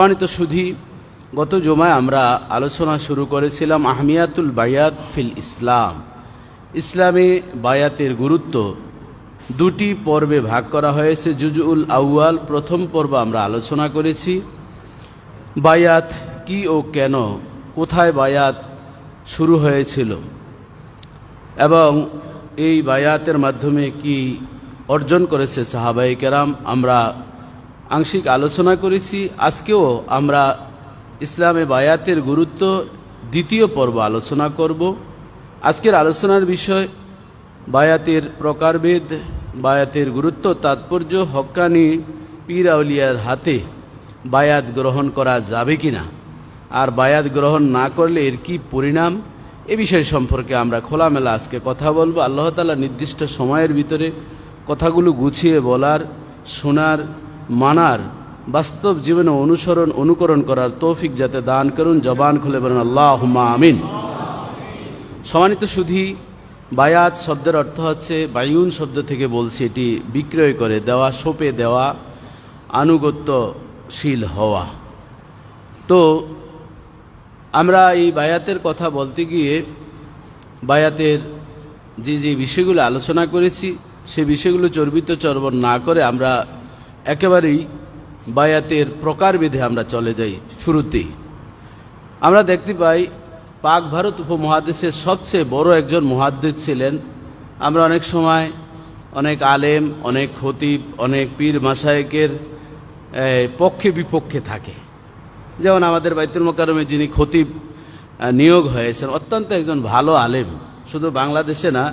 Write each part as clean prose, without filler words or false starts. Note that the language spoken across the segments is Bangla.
সম্মানিত সুধী, গত জুমায় আমরা আলোচনা শুরু করেছিলাম আহমিয়াতুল বায়াত ফিল ইসলাম। ইসলামে বায়াতের গুরুত্ব দুটি পর্বে ভাগ করা হয়েছে। জুজউল আউয়াল প্রথম পর্ব আমরা আলোচনা করেছি বায়াত কি ও কেন, কোথায় বায়াত শুরু হয়েছিল এবং এই বায়াতের মাধ্যমে কি অর্জন করেছে সাহাবায়ে কেরাম, আমরা আংশিক আলোচনা করেছি। আজকেও আমরা ইসলামে বায়াতের গুরুত্ব দ্বিতীয় পর্ব আলোচনা করব। আজকের আলোচনার বিষয় বায়াতের প্রকারভেদ, বায়াতের গুরুত্ব, তাৎপর্য, হক্কানি পীর আউলিয়ার হাতে বায়াত গ্রহণ করা যাবে কিনা, আর বায়াত গ্রহণ না করলে এর কি পরিণাম, এ বিষয় সম্পর্কে আমরা খোলামেলা আজকে কথা বলবো। আল্লাহ তাআলা নির্দিষ্ট সময়ের ভিতরে কথাগুলো গুছিয়ে বলার, শোনার, মানার, বাস্তব জীবনে অনুকরণ করার তৌফিক যাতে দান করুন। জবান খুলে বলেন আল্লাহুম্মা আমিন। সম্মানিত সুধী, বায়াত শব্দের অর্থ হচ্ছে, বায়ুন শব্দ থেকে বলছি, এটি বিক্রয় করে দেওয়া, সঁপে দেওয়া, আনুগত্যশীল হওয়া। তো আমরা এই বায়াতের কথা বলতে গিয়ে বায়াতের যে বিষয়গুলো আলোচনা করেছি সে বিষয়গুলো চর্বিত চর্বণ না করে আমরা একেবারেই বায়াতের প্রকারভেদে আমরা চলে যাই। শুরুতেই আমরা দেখতে পাই পাক ভারত উপমহাদেশের সবচেয়ে বড় একজন মুহাদ্দিস ছিলেন। আমরা অনেক সময় অনেক আলেম, অনেক খতিব, অনেক পীর মাশায়েখের পক্ষে বিপক্ষে থাকে। যেমন আমাদের বাইতুল মোকাররমে যিনি খতিব নিয়োগ হয়েছেন, অত্যন্ত একজন ভালো আলেম, শুধু বাংলাদেশে না,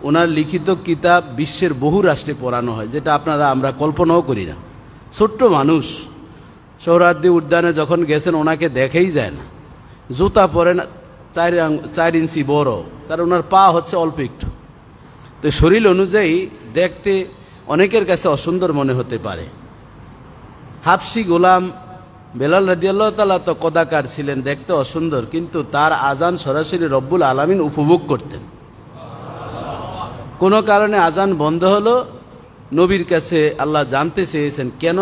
ওনার লিখিত কিতাব বিশ্বের বহু রাষ্ট্রে পড়ানো হয়, যেটা আমরা কল্পনাও করি না। ছোট্ট মানুষ, সোহরাওয়ার্দী উদ্যানে যখন গেছেন ওনাকে দেখেই যায় না, জুতা পরেন 4 ইঞ্চি বড়, কারণ ওনার পা হচ্ছে অল্প একটু। তো শরীর অনুযায়ী দেখতে অনেকের কাছে অসুন্দর মনে হতে পারে। হাবশি গোলাম বেলাল রাদিয়াল্লাহু তাআলা তো কদাকার ছিলেন, দেখতে অসুন্দর, কিন্তু তার আজান সরাসরি রব্বুল আলামিন উপভোগ করতেন। কোনো কারণে আজান বন্ধ হলো, নবীর কাছে আল্লাহ জানতে চেয়েছেন কেন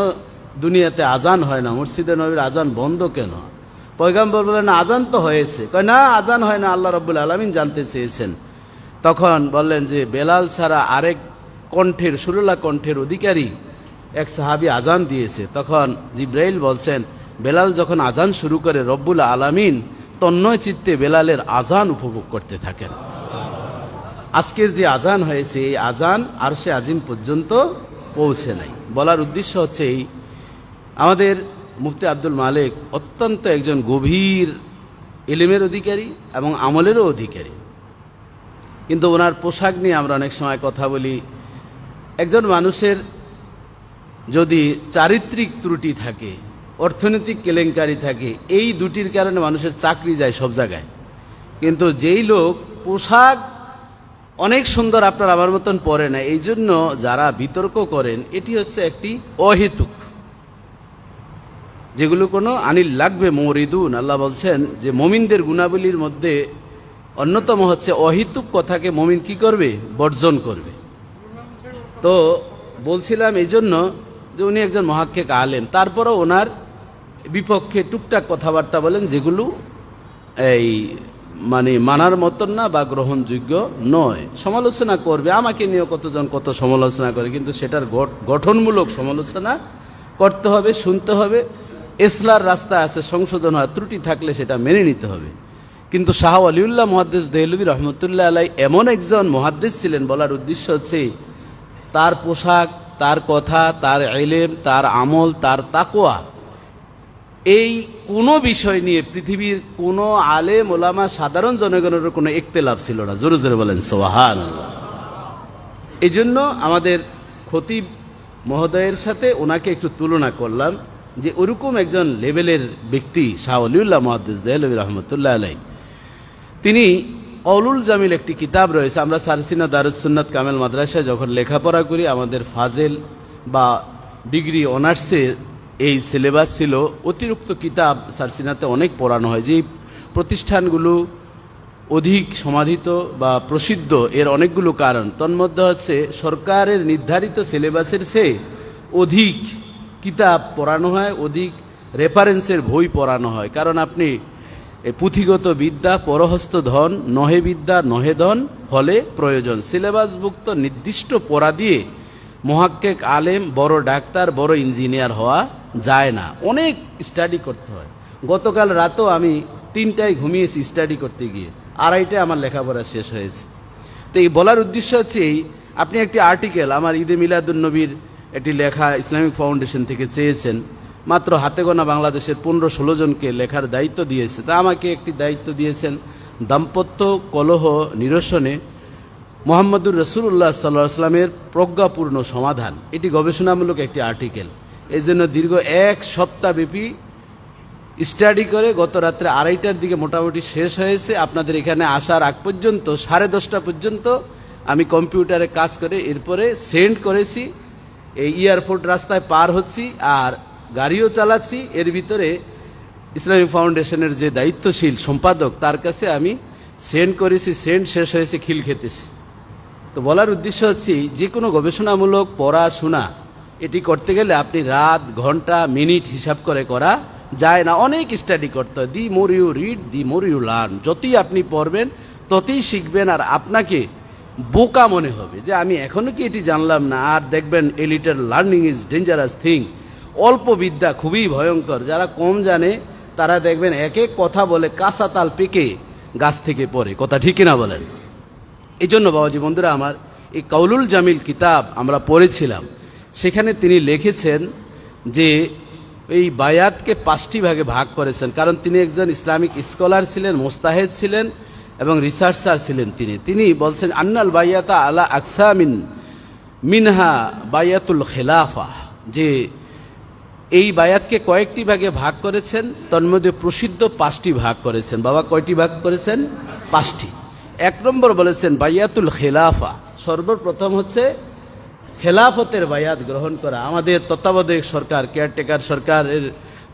দুনিয়াতে আজান হয় না, মসজিদে নবীর আজান বন্ধ কেন? পয়গম্বর বললেন আজান তো হয়েছে। কয় না, আজান হয় না, আল্লাহ রব্বুল আলামিন জানতে চেয়েছেন। তখন বললেন যে বেলাল ছাড়া আরেক কণ্ঠের, সুরেলা কণ্ঠের অধিকারী এক সাহাবী আজান দিয়েছে। তখন জিব্রাইল বলছেন, বেলাল যখন আজান শুরু করে রব্বুল আলামিন তন্ময় চিত্তে বেলালের আজান উপভোগ করতে থাকেন। আজকের যে আজান হয়েছে, এই আজান আরশে আজিম পর্যন্ত পৌঁছে নাই। বলার উদ্দেশ্য হচ্ছে এই, আমাদের মুফতি আব্দুল মালিক অত্যন্ত একজন গভীর ইলমের অধিকারী এবং আমলেরও অধিকারী, কিন্তু ওনার পোশাক নিয়ে আমরা অনেক সময় কথা বলি। একজন মানুষের যদি চারিত্রিক ত্রুটি থাকে, অর্থনৈতিক কেলেঙ্কারি থাকে, এই দুটির কারণে মানুষের চাকরি যায় সব জায়গায়। কিন্তু যেই লোক পোশাক অনেক সুন্দর, আপনার আমার মতন পরে না, এই জন্য যারা বিতর্ক করেন, এটি হচ্ছে একটি অহেতুক, যেগুলো কোনো আনিল লাগবে মরিদুন। আল্লাহ বলছেন যে মুমিনদের গুণাবলীর মধ্যে অন্যতম হচ্ছে অহেতুক কথাকে মুমিন কি করবে? বর্জন করবে। তো বলছিলাম এই জন্য যে উনি একজন মুহাক্কিক আলেম, তারপরও ওনার বিপক্ষে টুকটাক কথাবার্তা বলেন যেগুলো এই মানার মতন না বা গ্রহণযোগ্য নয়। সমালোচনা করবে, আমাকে নিয়ে কতজন কত সমালোচনা করে, কিন্তু সেটার গঠনমূলক সমালোচনা করতে হবে, শুনতে হবে। ইসলার রাস্তা আছে, সংশোধন হয়, ত্রুটি থাকলে সেটা মেনে নিতে হবে। কিন্তু শাহ ওয়ালিউল্লাহ মুহাদ্দিস দেহলভী রহমতুল্লাহ আলাই এমন একজন মুহাদ্দিস ছিলেন, বলার উদ্দেশ্য হচ্ছে তার পোশাক, তার কথা, তার ইলম, তার আমল, তার তাকওয়া, এই কোনো বিষয় নিয়ে পৃথিবীর কোনো আলেম ওলামা সাধারণ জনগণের কোনো ইখতিলাফ ছিল না। জোরে জোরে বলেন সুবহানাল্লাহ। এই জন্য আমাদের খতিব মহোদয়ের সাথে ওনাকে একটু তুলনা করলাম, যে ওরকম একজন লেভেলের ব্যক্তি শাহ ওয়ালিউল্লাহ মুহাদ্দিস দেহলভী রহমতুল্লাহ আলাই। তিনি কওলুল জামিল একটি কিতাব রয়েছে, আমরা সারসিনা দারুস সুন্নাত কামেল মাদ্রাসায় যখন লেখাপড়া করি, আমাদের ফাজেল বা ডিগ্রি অনার্সে এই সিলেবাস ছিল। অতিরিক্ত কিতাব সারসিনাতে অনেক পড়ানো হয়। যে প্রতিষ্ঠানগুলো অধিক সমাধিত বা প্রসিদ্ধ, এর অনেকগুলো কারণ। তন্মধ্যে হচ্ছে সরকারের নির্ধারিত সিলেবাসের চেয়ে অধিক কিতাব পড়ানো হয়, অধিক রেফারেন্সের বই পড়ানো হয়। কারণ আপনি এই পুঁথিগত বিদ্যা পরহস্ত ধন, নহে বিদ্যা নহে ধন, ফলে প্রয়োজন। সিলেবাসভুক্ত নির্দিষ্ট পড়া দিয়ে মুহাক্কিক আলেম, বড় ডাক্তার, বড় ইঞ্জিনিয়ার হওয়া যায় না, অনেক স্টাডি করতে হয়। গতকাল রাতেও আমি 3টায় ঘুমিয়েছি স্টাডি করতে গিয়ে, 2:30টায় আমার লেখাপড়া শেষ হয়েছে। তো এই বলার উদ্দেশ্য হচ্ছে এই, আপনি একটি আর্টিকেল আমার ঈদে মিলাদুন্নবীর একটি লেখা ইসলামিক ফাউন্ডেশন থেকে চেয়েছেন, মাত্র হাতে গোনা বাংলাদেশের 15-16 জনকে লেখার দায়িত্ব দিয়েছে। তা আমাকে একটি দায়িত্ব দিয়েছেন, দাম্পত্য কলহ নিরসনে মুহাম্মদুর রাসূলুল্লাহ সাল্লাল্লাহু আলাইহি ওয়াসাল্লামের প্রজ্ঞাপূর্ণ সমাধান। এটি গবেষণামূলক একটি আর্টিকেল। এই জন্য দীর্ঘ 1 সপ্তাহব্যাপী স্টাডি করে গত রাত্রে 2:30টার দিকে মোটামুটি শেষ হয়েছে। আপনাদের এখানে আসার আগ পর্যন্ত 10:30 পর্যন্ত আমি কম্পিউটারে কাজ করে এরপরে সেন্ড করেছি। এই এয়ারপোর্ট রাস্তায় পার হচ্ছি আর গাড়িও চালাচ্ছি, এর ভিতরে ইসলামিক ফাউন্ডেশনের যে দায়িত্বশীল সম্পাদক তার কাছে আমি সেন্ড করেছি, সেন্ড শেষ হয়েছে, খিল খেতেছি। তো বলার উদ্দেশ্য হচ্ছে যে কোনো গবেষণামূলক পড়াশোনা এটি করতে গেলে আপনি রাত, ঘন্টা, মিনিট হিসাব করে করা যায় না, অনেক স্টাডি করতে হয়। The more you read, the more you learn. যতই আপনি পড়বেন ততই শিখবেন, আর আপনাকে বোকা মনে হবে যে আমি এখনো কি এটি জানলাম না। আর দেখবেন a little learning is dangerous thing. অল্প বিদ্যা খুবই ভয়ঙ্কর। যারা কম জানে তারা দেখবেন এক এক কথা বলে কাঁচা তাল পেকে গাছ থেকে পড়ে, কথা ঠিক কিনা বলেন? এই জন্য বাবাজি বন্ধুরা আমার, এই কাউলুল জামিল কিতাব আমরা পড়েছিলাম, সেখানে তিনি লিখেছেন যে এই বায়াতকে 5টি ভাগে ভাগ করেছেন। কারণ তিনি একজন ইসলামিক স্কলার ছিলেন, মোস্তাহেদ ছিলেন এবং রিসার্চার ছিলেন। তিনি বলছেন আন্নাল বায়াতা আলা আকসামিন মিনহা বায়াতুল খেলাফা, যে এই বায়াতকে কয়েকটি ভাগে ভাগ করেছেন, তন্মধ্যে প্রসিদ্ধ 5টি ভাগ করেছেন। বাবা কয়টি ভাগ করেছেন? 5টি। 1 নম্বর বলেছেন বায়াতুল খেলাফা। সর্বপ্রথম হচ্ছে খেলাফতের বায়াত গ্রহণ করা। আমাদের তত্ত্বাবধায়ক সরকার, কেয়ারটেকার সরকারের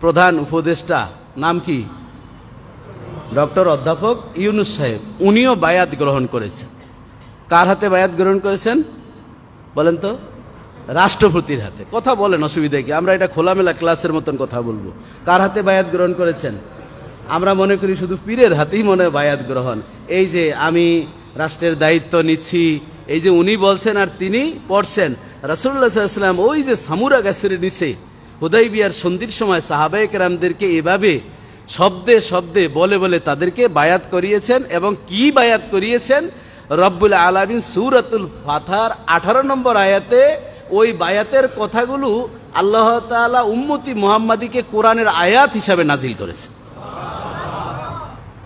প্রধান উপদেষ্টা নাম কি? ডক্টর অধ্যাপক ইউনূস সাহেব। উনিও বায়াত গ্রহণ করেছেন। কার হাতে বায়াত গ্রহণ করেছেন বলেন তো? রাষ্ট্রপতির হাতে। কথা বলেন, অসুবিধা কি? আমরা এটা খোলামেলা ক্লাসের মতন কথা বলবো। কার হাতে বায়াত গ্রহণ করেছেন? আমরা মনে করি শুধু পীরের হাতেই মনে হয় বায়াত গ্রহণ। এই যে আমি রাষ্ট্রের দায়িত্ব নিচ্ছি, এই যে উনি বলছেন আর তিনি পড়ছেন। রাসূলুল্লাহ সাল্লাল্লাহু আলাইহি ওয়াসাল্লাম ওই যে সামুরা গাছের নিচে হুদাইবিয়ার সন্ধির সময় সাহাবায়ে কেরামদেরকে এভাবে শব্দে শব্দে বলে বলে তাদেরকে বায়াত করিয়েছেন। এবং কি বায়াত করিয়েছেন? রব্বুল আলামিন সূরাতুল ফাতহার 18 নম্বর আয়াতে ওই বায়াতের কথাগুলো আল্লাহ তাআলা উম্মতি মুহাম্মাদীকে কোরআনের আয়াত হিসাবে নাজিল করেছে।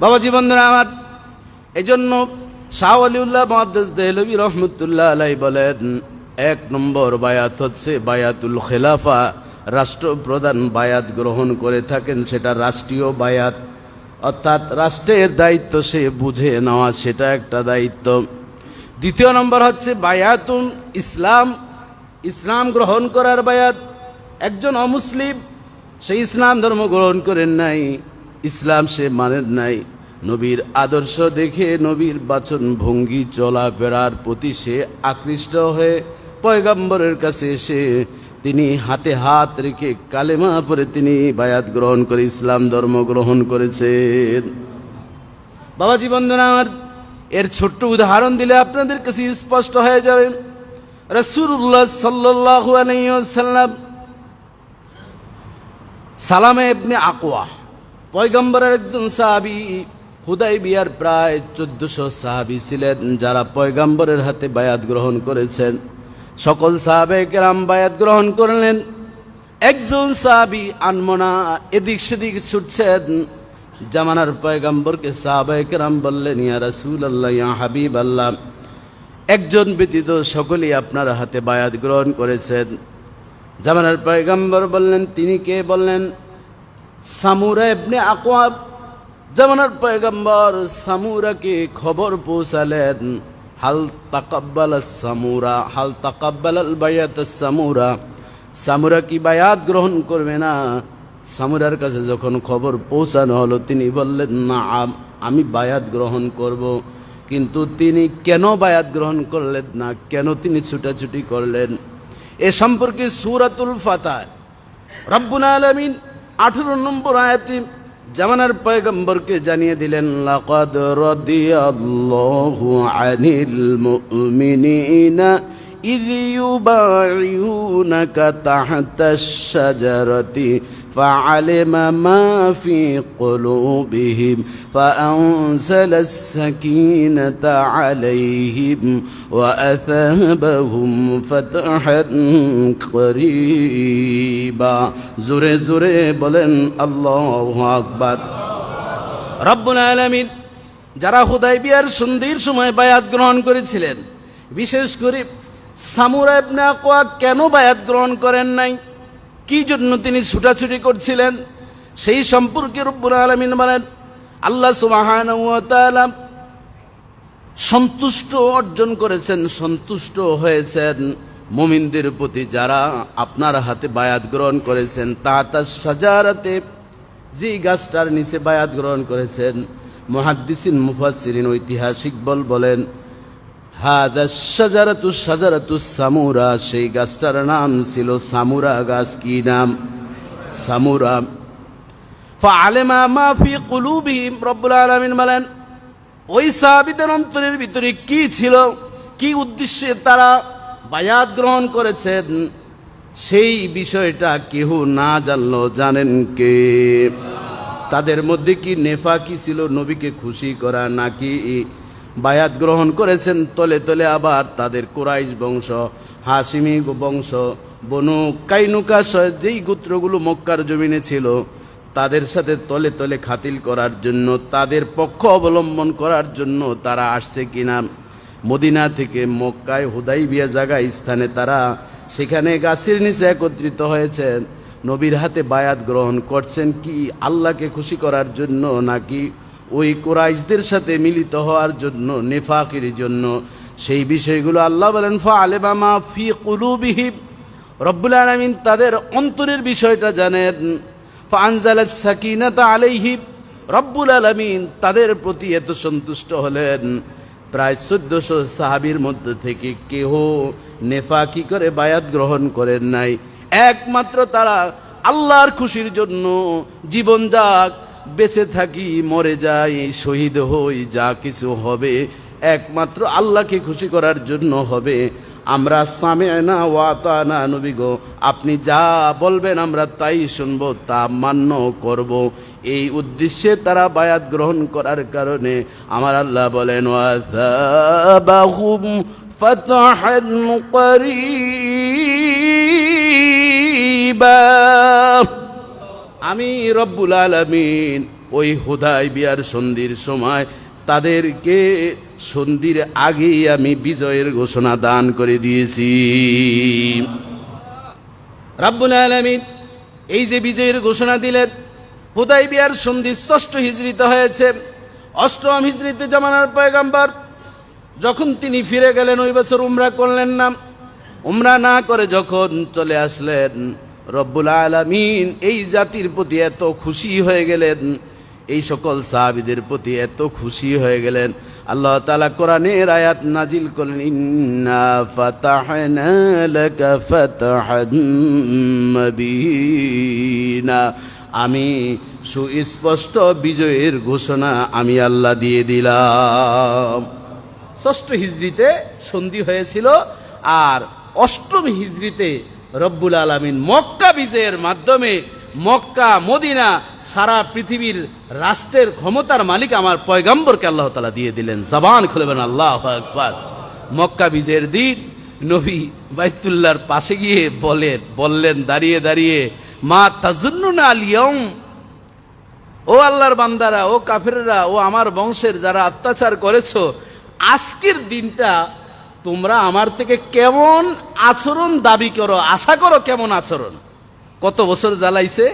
বাবা জীবনরা আমার, এজন্য শাহ ওয়ালিউল্লাহ মুহাদ্দিস দেহলভী রহমতুল্লাহ আলাইহি বলেন 1 নম্বর বায়াত হচ্ছে বায়াতুল খেলাফা। রাষ্ট্রপ্রধান বায়াত গ্রহণ করে থাকেন, সেটা রাষ্ট্রীয় বায়াত, অর্থাৎ রাষ্ট্রের দায়িত্ব সে বুঝে নেওয়া, সেটা একটা দায়িত্ব। 2 নম্বর হচ্ছে বায়াতুল ইসলাম, ইসলাম গ্রহণ করার বায়াত। একজন অমুসলিম, সে ইসলাম ধর্ম গ্রহণ করেন নাই, ইসলাম সে মানেন নাই, নবীর আদর্শ দেখে নবীর বাচন ভঙ্গি চলাফেরার প্রতি সে আকৃষ্ট হয়ে পয়গম্বরের কাছে এসে তিনি হাতে হাত রেখে কালেমা পড়ে তিনি বায়াত গ্রহণ করে ইসলাম ধর্ম গ্রহণ করেছেন। বাবা জীবনরা আমার, এর ছোট্ট উদাহরণ দিলে আপনাদের কাছে স্পষ্ট হয়ে যাবে। রাসূলুল্লাহ সাল্লাল্লাহু আলাইহি ওয়াসাল্লাম সালামে ইবনে আকওয়া পয়গম্বরের একজন সাহাবী। হুদাইবিয়ার প্রায় 1400 সাহাবী ছিলেন যারা পয়গম্বরের হাতে বায়াত গ্রহণ করেছেন। সকল সাহাবায়ে কেরাম বায়াত গ্রহণ করলেন। একজন সাহাবী আনমনা এদিক সেদিক ছুটছেন। জামানার পয়গম্বরকে সাহাবায়ে কেরাম বললেন, ইয়া রাসূলুল্লাহ, ইয়া হাবিবাল্লাহ, একজন ব্যতীত সকলেই আপনার হাতে বায়াত গ্রহণ করেছেন। জামানার পয়গম্বর বললেন, তিনি কে? বললেন সামুরা ইবনে আকওয়া। জামানার পয়গম্বর সামুরাকে খবর পৌঁছালেন, হাল তাকাব্বাল সামুরা, হাল তাকাব্বাল বায়াত সামুরা, সামুরা কি বায়াত গ্রহণ করবে না? সামুরার কাছে যখন খবর পৌঁছানো হলো, তিনি বললেন, না, আমি বায়াত গ্রহণ করব। কিন্তু তিনি কেন বায়াত গ্রহণ করলেন না, কেন তিনি ছুটাছুটি করলেন, এ সম্পর্কে সূরাতুল ফাতহ রব্বুল আলামিন 18 নম্বর আয়াতে জামানার পয়গম্বরকে জানিয়ে দিলেন, লাকাদ রাদিয়াল্লাহু আনিল মুমিনিনা ইয ইউবাইউনাকা তাহতাশ শাজারাতি فعلم ما في قلوبهم فأنزل السكينة عليهم وأثابهم فتحا قريبا জোরে জোরে বলেন আল্লাহু আকবার। রব্বুল আলামিন যারা হুদায়বিয়ার সন্ধির সময় বায়াত গ্রহণ করেছিলেন, বিশেষ করে সামুরা ইবনে আকওয়া কেন বায়াত গ্রহণ করেন নাই, কি জন্য তিনি ছুটাছুটি করছিলেন, সেই সম্পর্কে রব্বুল আলামিন বলেন, আল্লাহ সুবহানাহু ওয়া তাআলা সন্তুষ্ট অর্জন করেছেন, সন্তুষ্ট হয়েছেন মুমিনদের প্রতি যারা আপনার হাতে বায়াত গ্রহণ করেছেন। তাহতাশ শাজারাতে, যে গাছটার নিচে বায়াত গ্রহণ করেছেন, মুহাদ্দিসিন মুফাসসিরিন ঐতিহাসিক বলেন হাদা শাজারাতু শাজারাতুস সামুরা, সেই গাছটার নাম ছিল সামুরা গাছ। কি নাম? সামুরা। ফাআলামা মা ফি কুলুবিহিম, রব্বুল আলামিন বলেন ওই সাহাবীদের অন্তরের ভিতরে কি ছিল, কি উদ্দেশ্যে তারা বায়াত গ্রহণ করেছেন, সেই বিষয়টা কেহ না জানলো। জানেন কে? তাদের মধ্যে কি নেফাকি ছিল, নবীকে খুশি করা, নাকি বায়াত গ্রহণ করেছেন তলে তলে আবার তাদের কুরাইশ বংশ, হাশিমি বংশ, বনু কাইনুকা, যেই গোত্রগুলো মক্কার জমিনে ছিল তাদের সাথে তলে তলে খাতিল করার জন্য, তাদের পক্ষ অবলম্বন করার জন্য তারা আসছে কিনা? মদিনা থেকে মক্কায় হুদাইবিয়া জায়গায় স্থানে তারা সেখানে গাছের নিচে একত্রিত হয়েছেন, নবীর হাতে বায়াত গ্রহণ করছেন কি আল্লাহকে খুশি করার জন্য, নাকি ওই কুরাইশদের সাথে মিলিত হওয়ার জন্য, নেফাকির জন্য? সেই বিষয়গুলো আল্লাহ বলেন ফাআলামা মা ফি কুলুবিহিম, রব্বুল আলামিন তাদের অন্তরের বিষয়টা জানেন। ফাআনজালাস সাকিনাতা আলাইহিম, রব্বুল আলামিন তাদের প্রতি এত সন্তুষ্ট হলেন, প্রায় 1400 সাহাবীর মধ্যে থেকে কেহ নেফাকি করে বায়াত গ্রহণ করেন নাই। একমাত্র তারা আল্লাহর খুশির জন্য জীবন যাক, বেঁচে থাকি, মরে যাই, শহীদ হই, যা কিছু হবে একমাত্র আল্লাহকে খুশি করার জন্য হবে। আমরা সামি'না ওয়া আতা'না, নবী গো আপনি যা বলবেন আমরা তাই শুনবো, তা মান্য করব, এই উদ্দেশ্যে তারা বায়াত গ্রহণ করার কারণে আমার আল্লাহ বলেন ওয়াসাবাহুম ফাতহান করিবা, আমি রব্বুল আলামিন ওই হুদায়বিয়ার সন্ধির সময় তাদেরকে সন্ধির আগেই আমি বিজয়ের ঘোষণা দান করে দিয়েছি। রব্বুল আলামিন এই যে বিজয়ের ঘোষণা দিলেন, হুদায়বিয়ার সন্ধি 6 হিজরিতে হয়েছে। 8 হিজরিতে জামানার পয়গম্বর যখন তিনি ফিরে গেলেন, ওই বছর উমরা করলেন না। উমরা না করে যখন চলে আসলেন, রব্বুল আলামিন এই জাতির প্রতি এত খুশি হয়ে গেলেন, এই সকল সাহাবীদের প্রতি এত খুশি হয়ে গেলেন, আল্লাহ তাআলা কোরআনের আয়াত নাজিল করলেন, ইন্না ফাতাহনা লাকা ফাতহান মুবিনা, আমি সুস্পষ্ট বিজয়ের ঘোষণা আমি আল্লাহ দিয়ে দিলাম। 6 হিজরিতে সন্ধি হয়েছিল, আর 8 হিজরিতে রব্বুল আলামিন মক্কা বিজয়ের মাধ্যমে মক্কা, মদিনা, সারা পৃথিবীর রাষ্ট্রের ক্ষমতার মালিক আমার পয়গম্বরকে আল্লাহ তাআলা দিয়ে দিলেন। জবান খুলে বলেন আল্লাহু আকবার। মক্কা বিজয়ের দিন নবী বাইতুল্লাহর পাশে গিয়ে বললেন দাঁড়িয়ে দাঁড়িয়ে, মা তাজুন্নুনা আল ইয়াউম, ও আল্লাহর বান্দারা, ও কাফেররা, ও আমার বংশের যারা অত্যাচার করেছো, আজকের দিনটা তোমরা আমার থেকে কেমন আচরণ দাবি করো, আশা করো কেমন আচরণ? কত বছর জ্বালাইছে?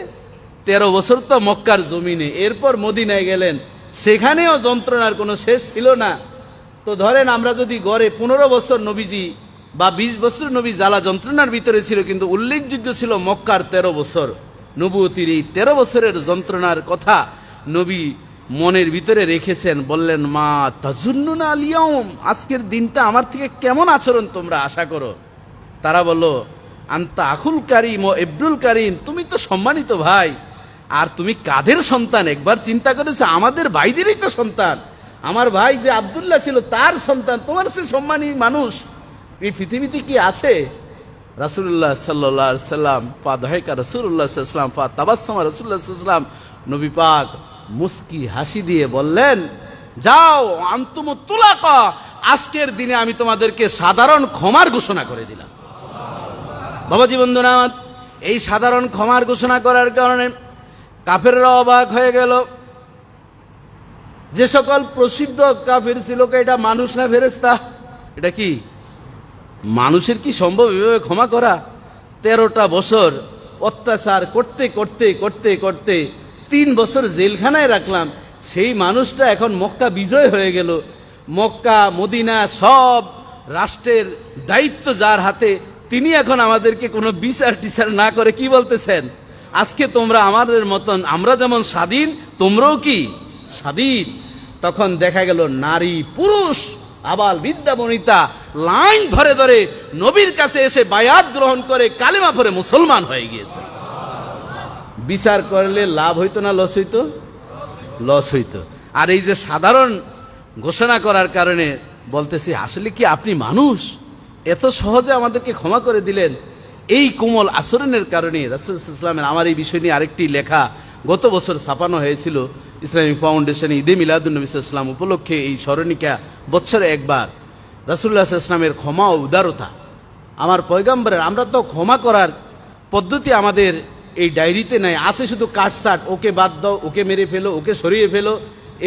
13 বছর তো মক্কার জমিনে, এরপর মদিনায় গেলেন, সেখানেও যন্ত্রণার কোনো শেষ ছিল না। তো ধরেন আমরা যদি গড়ে 15 বছর নবীজি বা 20 বছর নবী জ্বালা যন্ত্রণার ভিতরে ছিল, কিন্তু উল্লেখযোগ্য ছিল মক্কার 13 বছর নবুয়তির। এই 13 বছরের যন্ত্রণার কথা নবী মনের ভিতরে রেখেছেন। বললেন, মা তাজুন্নুনা আল ইয়াউম, আজকের দিনটা আমার থেকে কেমন আচরণ তোমরা আশা করো? তারা বলল, আনতা আখুল কারিম ও ইবনুল কারিম, তুমি তো সম্মানিত ভাই, আর তুমি কাদের সন্তান একবার চিন্তা করেছো? আমাদের ভাইদেরই তো সন্তান। আমার ভাই যে আব্দুল্লাহ ছিল তার সন্তান, তোমার সে সম্মানী মানুষ এই পৃথিবীতে কি আছে? রাসূলুল্লাহ সাল্লাল্লাহু আলাইহি সাল্লাম ফা দাহাকা রাসূলুল্লাহ সাল্লাল্লাহু আলাইহি সাল্লাম ফা তাবাসসামা রাসূলুল্লাহ সাল্লাল্লাহু আলাইহি সাল্লাম, নবী পাক মুস্কি হাসি দিয়ে বললেন, যাও আনতুমুত তুলাকা, আজকের দিনে আমি তোমাদেরকে সাধারণ ক্ষমার ঘোষণা করে দিলাম। বাবাজি বন্ধুরা আমার, এই সাধারণ ক্ষমার ঘোষণা করার কারণে কাফেররা অবাক হয়ে গেল। যে সকল প্রসিদ্ধ কাফের ছিল, এটা মানুষ না ফেরেশতা? এটা কি মানুষের কি সম্ভব এভাবে ক্ষমা করা? 13টা বছর অত্যাচার করতে করতে করতে করতে 3 বছর জেলখানায় রাখলাম, সেই মানুষটা এখন মক্কা বিজয় হয়ে গেল। মক্কা মদিনা সব রাষ্ট্রের দায়িত্ব যার হাতে, তিনি এখন আমাদেরকে কোনো বিচার টিচার না করে কি বলতেছেন, আজকে তোমরা আমাদের মতন, আমরা যেমন স্বাধীন তোমরাও কি স্বাধীন। তখন দেখা গেল নারী পুরুষ আবাল বিদ্যা বনিতা লাইন ধরে ধরে নবীর কাছে এসে বায়াত গ্রহণ করে কালেমা পড়ে মুসলমান হয়ে গিয়েছে। বিচার করলে লাভ হইতো না লস হইতো? লস হইতো। আর এই যে সাধারণ ঘোষণা করার কারণে বলতেছি, আসলে কি আপনি মানুষ? এত সহজে আমাদেরকে ক্ষমা করে দিলেন। এই কোমল আচরণের কারণে রাসূল সাল্লাল্লাহু আলাইহি ওয়াসাল্লামের, আমার এই বিষয় নিয়ে আরেকটি লেখা গত বছর ছাপানো হয়েছিল ইসলামিক ফাউন্ডেশনে ঈদে মিলাদুন্নবী সাল্লাল্লাহু আলাইহি ওয়াসাল্লাম উপলক্ষে। এই স্মরণিকা বছরে একবার রাসূলুল্লাহ সাল্লাল্লাহু আলাইহি ওয়াসাল্লামের ক্ষমা ও উদারতা, আমার পয়গম্বরের। আমরা তো ক্ষমা করার পদ্ধতি আমাদের এই ডায়েরিতে নাই, আছে শুধু কাটসাট, ওকে বাদ দাও, ওকে মেরে ফেলো, ওকে সরিয়ে ফেলো,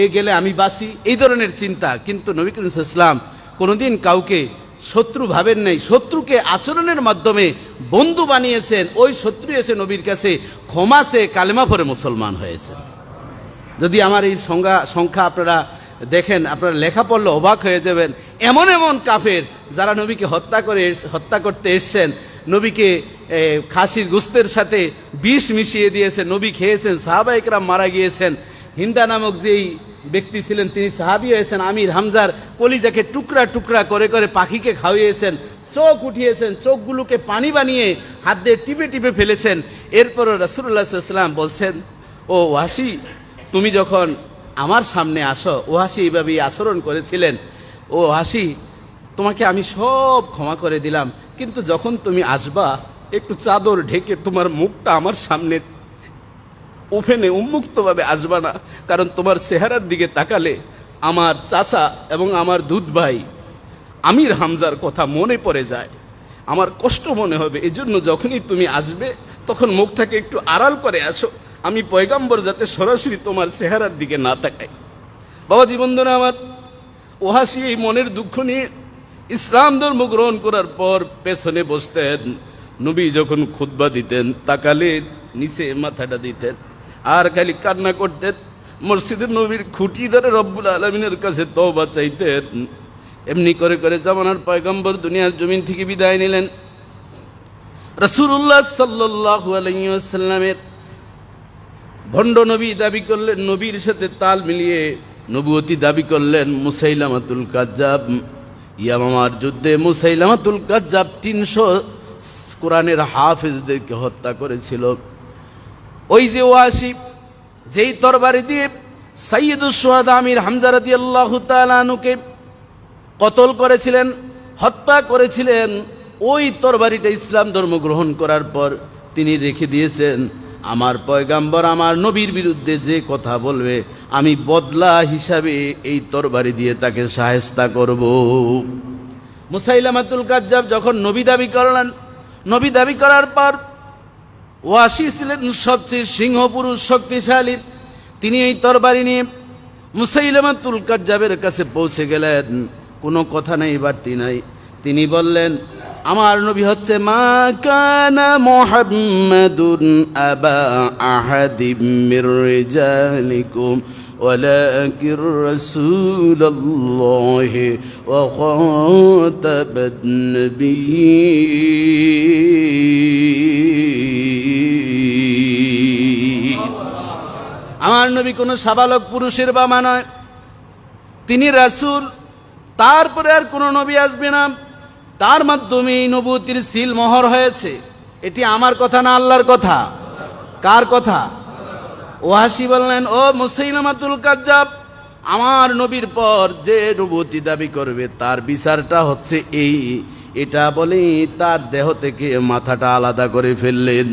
এ গেলে আমি বাঁচি, এই ধরনের চিন্তা। কিন্তু নবী করিম সাল্লাল্লাহু আলাইহি ওয়াসাল্লাম কোনোদিন কাউকে শত্রু ভাবেন নাই, শত্রুকে আচরণের মাধ্যমে বন্ধু বানিয়েছেন। ওই শত্রু এসে নবীর কাছে ক্ষমা চেয়ে কালেমা পড়ে মুসলমান হয়েছে। যদি আমার এই সংখ্যা আপনারা দেখেন, আপনারা লেখা পড়লে অবাক হয়ে যাবেন। এমন এমন কাফের যারা নবীকে হত্যা করতে এসছেন, নবীকে খাসির গোস্তের সাথে বিষ মিশিয়ে দিয়েছেন, নবী খেয়েছেন, সাহাবা ইকরাম মারা গিয়েছেন। হিন্দা নামক যেই ব্যক্তি ছিলেন তিনি সাহাবী হয়েছেন, আমির হামজার কলিজাকে টুকরা টুকরা করে করে পাখিকে খাওয়িয়েছেন, চোখ উঠিয়েছেন, চোখগুলোকে পানি বানিয়ে হাত দিয়ে টিপে টিপে ফেলেছেন। এরপরও রাসূলুল্লাহ সাল্লাল্লাহু আলাইহি ওয়াসাল্লাম বলছেন, ও ওয়াসি, তুমি যখন আমার সামনে আসো, ওয়াসি এইভাবেই আচরণ করেছিলেন, ও ওয়াসি, তোমাকে আমি সব ক্ষমা করে দিলাম, কিন্তু যখন তুমি আসবা একটু চাদর ঢেকে তোমার মুখটা আমার সামনে ওপেনে উন্মুক্তভাবে আসবা না, কারণ তোমার চেহারার দিকে তাকালে আমার চাচা এবং আমার দুধ ভাই আমির হামজার কথা মনে পড়ে যায়, আমার কষ্ট মনে হবে। এজন্য যখনই তুমি আসবে তখন মুখটাকে একটু আড়াল করে আসো, আমি পয়গম্বর যাতে সরাসরি তোমার চেহারার দিকে না তাকাই। বাবাজি বন্ধুরা আমার, ওয়াসি এই মনের দুঃখ নিয়ে ইসলাম ধর্ম গ্রহণ করার পর পেছনে বসতেন। নবী যখন খুতবা দিতেন তাকালে নিচে মাথাটা দিতেন আর খালি কান্না করতেন। মসজিদের নবীর খুঁটি ধরে রব্বুল আলামিনের কাছে তওবা চাইতেন। এমনি করে করে জামানার পয়গম্বর দুনিয়ার জমিন থেকে বিদায় নিলেন। রাসূলুল্লাহ সাল্লাল্লাহু আলাইহি ওয়াসাল্লামের ভণ্ড নবী দাবি করলেন, নবীর সাথে তাল মিলিয়ে নবুয়তি দাবি করলেন মুসাইলামাতুল কাজ্জাব। ইয়ামামার যুদ্ধে মুসাইলামাতুল কাজ্জাব 300 কোরআনের হাফেজদেরকে হত্যা করেছিল। ওই যে ওয়াসি যেই তরবারি দিয়ে সাইয়্যিদুশ শুহাদা আমির হামজা রাদিয়াল্লাহু তাআলা আনহুকে কতল করেছিলেন, হত্যা করেছিলেন, ওই তরবারিটা ইসলাম ধর্ম গ্রহণ করার পর তিনি রেখে দিয়েছেন, আমার পয়গাম্বর আমার নবীর বিরুদ্ধে যে কথা বলবে আমি বদলা হিসাবে এই তরবারি দিয়ে তাকে শায়েস্তা করব। মুসাইলামাতুল কাজ্জাব যখন নবী দাবি করলেন, নবী দাবি করার পর ওয়াসি ছিলেন সবচেয়ে সিংহ পুরুষ, শক্তিশালী। তিনি এই তরবারি নিয়ে মুসাইলামাতুল কাজ্জাবের কাছে পৌঁছে গেলেন, কোনো কথা নেই, বাড়তি নাই। তিনি বললেন, আমার নবী হচ্ছে মা কানা মুহাম্মাদুন আবা আহাদিম মির রিজালিকুম ওয়ালাকির রাসূলুল্লাহি ওয়া খাতাবান নবিয়্যিন। আমার নবী কোনো সাবালক পুরুষের বাবা নয়, তিনি রাসূল, তারপরে আর কোনো নবী আসবে না, তার মাধ্যমে এই নবুয়তির সিল মোহর হয়েছে। এটি আমার কথা না আল্লাহর কথা? কার কথা? ওয়াসি বললেন, ও মুসাইলামাতুল কাজ্জাব, আমার নবীর পর যে নবুয়তি দাবি করবে তার বিচারটা হচ্ছে এই। এটা বলেই তার দেহ থেকে মাথাটা আলাদা করে ফেললেন।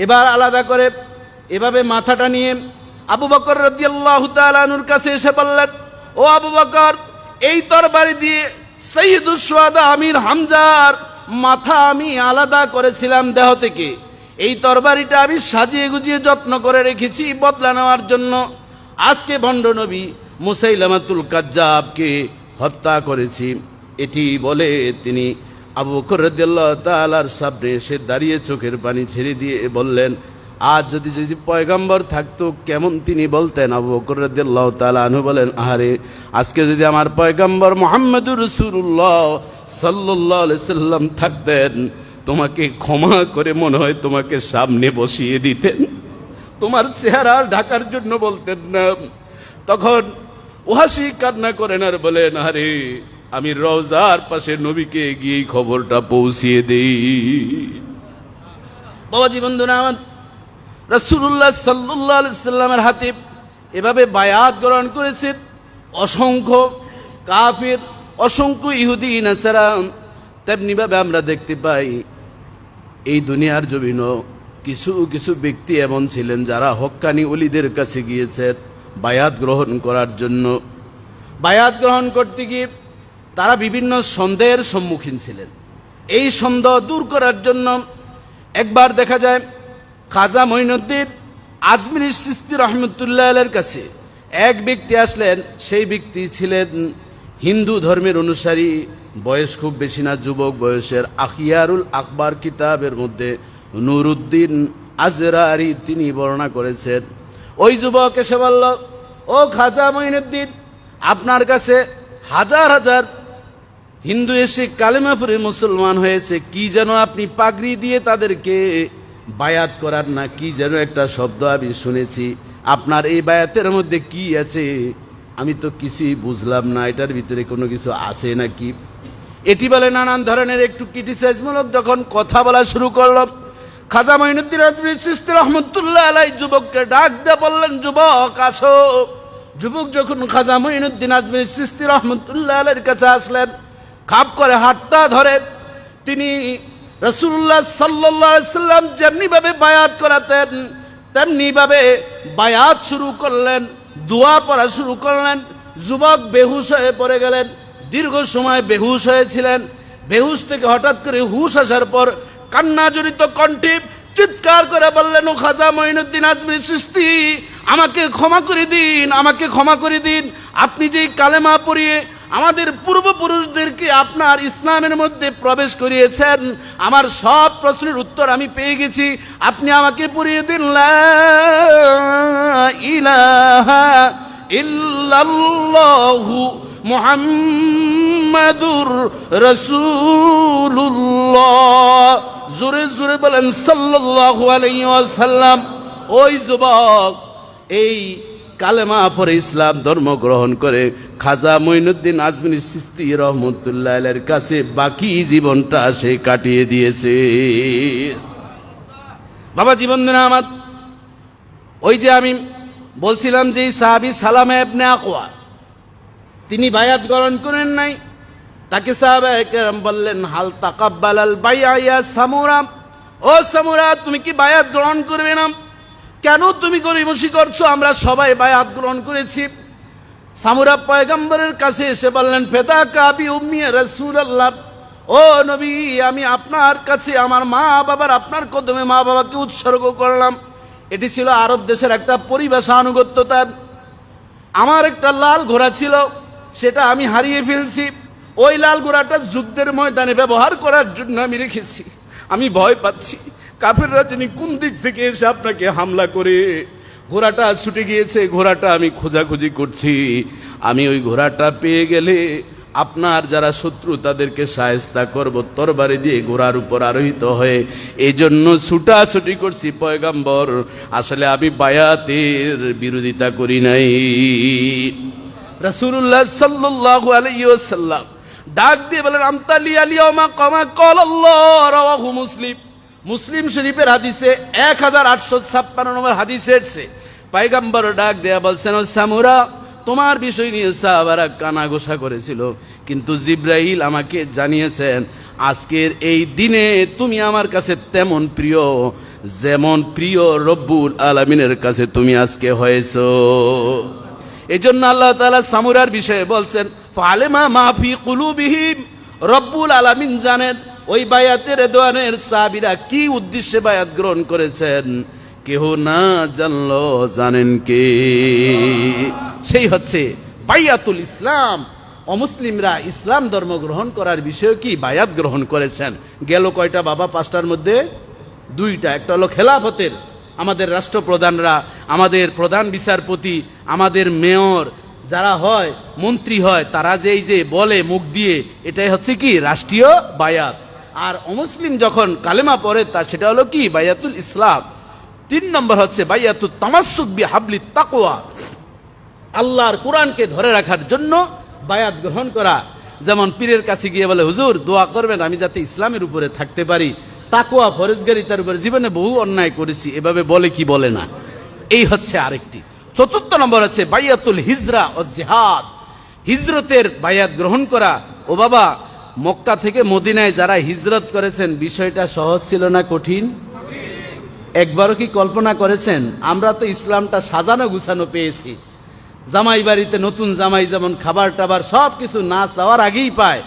এবার আলাদা করে এভাবে মাথাটা নিয়ে আবু বকর রাদিয়াল্লাহু তাআলা আনহুর কাছে এসে বললেন, ও আবু বকর, এই তরবারি দিয়ে সাইয়্যিদুশ শুহাদা আমির হামজার মাথা আমি আলাদা করেছিলাম দেহ থেকে। এই তরবারিটা আমি সাজিয়ে গুজিয়ে যত্ন করে রেখেছি বদলা নেওয়ার জন্য। আজকে ভণ্ড নবী মুসাইলামাতুল কাজ্জাবকে হত্যা করেছি। এটি বলে তিনি আবু বকর রাদিয়াল্লাহু তাআলার সামনে এসে দাঁড়িয়ে চোখের পানি ছেড়ে দিয়ে বললেন, আজ যদি পয়গম্বর থাকতো কেমন তিনি বলতেন। আবু বকর রাদিয়াল্লাহু তাআলা আনহু বলেন, আহারে, আজকে যদি আমার পয়গম্বর মুহাম্মদুর রাসূলুল্লাহ সাল্লাল্লাহু আলাইহি সাল্লাম থাকতেন, তোমাকে ক্ষমা করে মনে হয় তোমাকে সামনে বসিয়ে দিতেন, তোমার চেহারা ঢাকার জন্য বলতেন না। তখন ওয়াসি কান্না করেন আর বলেন, আরে আমি রওজার পাশে নবীকে গিয়ে খবরটা পৌঁছিয়ে দেই। বাবাজি বন্ধুরা আমার, রাসূলুল্লাহ সাল্লাল্লাহু আলাইহি সাল্লামের হাতে এভাবে বায়াত গ্রহণ করেছে অসংখ্য কাফির, অসংখ্য ইহুদি নাসারা। তেমনিভাবে আমরা দেখতে পাই এই দুনিয়ার জমিনও কিছু কিছু ব্যক্তি এমন ছিলেন যারা হক্কানি ওলিদের কাছে গিয়েছেন বায়াত গ্রহণ করার জন্য। বায়াত গ্রহণ করতে গিয়ে তারা বিভিন্ন সন্দেহের সম্মুখীন ছিলেন। এই সন্দেহ দূর করার জন্য একবার দেখা যায় খাজা মঈনুদ্দিন আজমিরি চিশতি রহমতুল্লাহ আলাইহির কাছে এক ব্যক্তি আসলেন। সেই ব্যক্তি ছিলেন হিন্দু ধর্মের অনুসারী, বয়স খুব বেশি না, যুবক বয়সের। আখিয়ারুল আখবার কিতাবের মধ্যে নুরুদ্দিন আজরারি তিনি বর্ণনা করেছেন। ওই যুবক এসে বলল, ও খাজা মঈনুদ্দিন, আপনার কাছে হাজার হাজার হিন্দু এসে কালেমা পড়ে মুসলমান হয়েছে, কি যেন আপনি পাগড়ি দিয়ে তাদেরকে বায়াত করার না কি যেন একটা শব্দ আমি শুনেছি, আপনার এই বায়াতের মধ্যে কি আছে? আমি তো কিছুই বুঝলাম না, এটার ভিতরে কোনো কিছু আছে নাকি? এটি বলে নানান ধরনের একটু ক্রিটিসাইজমূলক যখন কথা বলা শুরু করলাম, খাজা মঈনুদ্দিন আজমিরি চিশতি রহমতুল্লাহ আলাইহি যুবককে ডাক দিয়ে বললেন, যুবক আসো। যুবক যখন খাজা মঈনুদ্দিন আজমিরি চিশতি রহমতুল্লাহ আলাইহির কাছে আসলেন, খাপ করে হাতটা ধরে তিনি রাসূলুল্লাহ সাল্লাল্লাহু আলাইহি সাল্লাম যেমনি ভাবে বায়াত করাতেন তেমনি ভাবে বায়াত শুরু করলেন, দোয়া পড়া শুরু করলেন। যুবক বেহুশ হয়ে পড়ে গেলেন। দীর্ঘ সময় বেহুশ হয়েছিলেন। বেহুশ থেকে হঠাৎ করে হুশ আসার পর কান্না জড়িত কণ্ঠে চিৎকার করে বললেন, ও খাজা মঈনুদ্দিন আজমিরি চিশতি, আমাকে ক্ষমা করে দিন, আমাকে ক্ষমা করে দিন। আপনি যেই কালেমা পড়িয়ে আমাদের পূর্বপুরুষদেরকে আপনার ইসলামের মধ্যে প্রবেশ করিয়েছেন, আমার সব প্রশ্নের উত্তর আমি পেয়ে গেছি, আপনি আমাকে পড়িয়ে দিন লা ইলাহা ইল্লাল্লাহু মুহাম্মাদুর রাসূলুল্লাহ। জোরে জোরে বলেন সাল্লাল্লাহু আলাইহি ওয়াসাল্লাম। ওই যুবক এই কালেমা পড়ে ইসলাম ধর্ম গ্রহণ করে খাজা মঈনুদ্দিন আজমিরি চিশতি রহমতুল্লাহ আলাইহির কাছে বাকি জীবনটা সে কাটিয়ে দিয়েছে। বাবা জীবনদানা আমার, ওই যে আমি বলছিলাম যে সাহাবী সালামা ইবনে আকওয়া তিনি বায়াত গ্রহণ করেন নাই। তাকে সাহাবায়ে কেরাম বললেন, হাল তাকাব্বালাল বাইআ ইয়া সামুরা, ও সামুরা তুমি কি বায়াত গ্রহণ করবে না? কেন তুমি গরিমসি করছো? আমরা সবাই বায়াত গ্রহণ করেছি। সামুরা পয়গম্বরের কাছে এসে বললেন, ফিদাকা আবি উম্মি ইয়া রাসূলুল্লাহ, ও নবী, আমি আপনার কাছে আমার মা বাবার আপনার কদমে মা বাবাকে উৎসর্গ করলাম। এটি ছিল আরব দেশের একটা পরিভাষা আনুগত্যতার। আমার একটা লাল ঘোড়া ছিল, সেটা আমি হারিয়ে ফেলছি। ওই লাল ঘোড়াটা যুদ্ধের ময়দানে ব্যবহার করার জন্য আমি রেখেছি। আমি ভয় পাচ্ছি কাফেররা যিনি কোন দিক থেকে এসে আপনাকে হামলা করে ঘোড়াটা ছুটে গিয়েছে, ঘোড়াটা আমি খোঁজাখুঁজি করছি। আমি ওই ঘোড়াটা পেয়ে গেলে আপনার যারা শত্রু তাদেরকে শায়েস্তা করব তরবারি দিয়ে ঘোড়ার উপর আরোহিত হয়ে, এই জন্য ছুটাছুটি করছি পয়গম্বর। আসলে আমি বায়াতের বিরোধিতা করি নাই। রাসূলুল্লাহ সাল্লাল্লাহু আলাইহি ওয়াসাল্লাম ডাক দিয়ে বলেন, আমতালি আলিয়ামা কামা ক্বালাল্লাহ, রাওয়াহু মুসলিম। মুসলিম শরীফের হাদিসে 1856 নম্বর হাদিসে এসেছে, পয়গম্বর ডাক দেয়া বলছেন, ও সামুরা, তোমার বিষয় নিয়ে সাহাবারা কানাঘোষা করেছিল, কিন্তু জিব্রাইল আমাকে জানিয়েছেন আজকের এই দিনে তুমি আমার কাছে তেমন প্রিয় যেমন প্রিয় রব্বুল আলামিনের কাছে তুমি আজকে হয়েছো। এই জন্য আল্লাহ তাআলা সামুরার বিষয়ে বলছেন, ফালেমা মাফি কুলুবিহিম, রব্বুল আলামিন জানেন ওই বায়াতের রেদওয়ানের সাহাবীরা কি উদ্দেশ্যে বায়াত গ্রহণ করেছেন, কেহ না জানলো জানেন কে? সেই হচ্ছে বায়াতুল ইসলাম। অমুসলিমরা ইসলাম ধর্ম গ্রহণ করার বিষয়ে কি বায়াত গ্রহণ করেছেন। গেল কয়টা বাবা? 5টার মধ্যে 2টা। একটা হলো খেলাফতের, আমাদের রাষ্ট্রপ্রধানরা, আমাদের প্রধান বিচারপতি, আমাদের মেয়র যারা হয়, মন্ত্রী হয়, তারা যেই যে বলে মুখ দিয়ে, এটাই হচ্ছে কি রাষ্ট্রীয় বায়াত। আর অমুসলিম যখন কালেমা পড়ে তা সেটা হলো কি বায়াতুল ইসলাম। 3 নম্বর হচ্ছে বায়াতুত তামাসসুক বিহাবলিত তাকওয়া, আল্লাহর কোরআনকে ধরে রাখার জন্য বায়াত গ্রহণ করা। যেমন পীরের কাছে গিয়ে বলে, হুজুর দোয়া করবেন আমি যাতে ইসলামের উপরে থাকতে পারি, তাকওয়া ফরজগারিতার উপরে, জীবনে বহু অন্যায় করেছি, এভাবে বলে কি বলে না। এই হচ্ছে আরেকটি। 4 নম্বর হচ্ছে বায়াতুল হিজরা ও জিহাদ, হিজরতের বায়াত গ্রহণ করা। ও বাবা, মক্কা থেকে মদিনায় যারা হিজরত করেছেন বিষয়টা সহজ ছিল না কঠিন? একবারও কি কল্পনা করেছেন? আমরা তো ইসলামটা সাজানো গুছানো পেয়েছি, জামাই বাড়িতে নতুন জামাই যেমন খাবার টাবার সব কিছু না চাওয়ার আগেই পায়,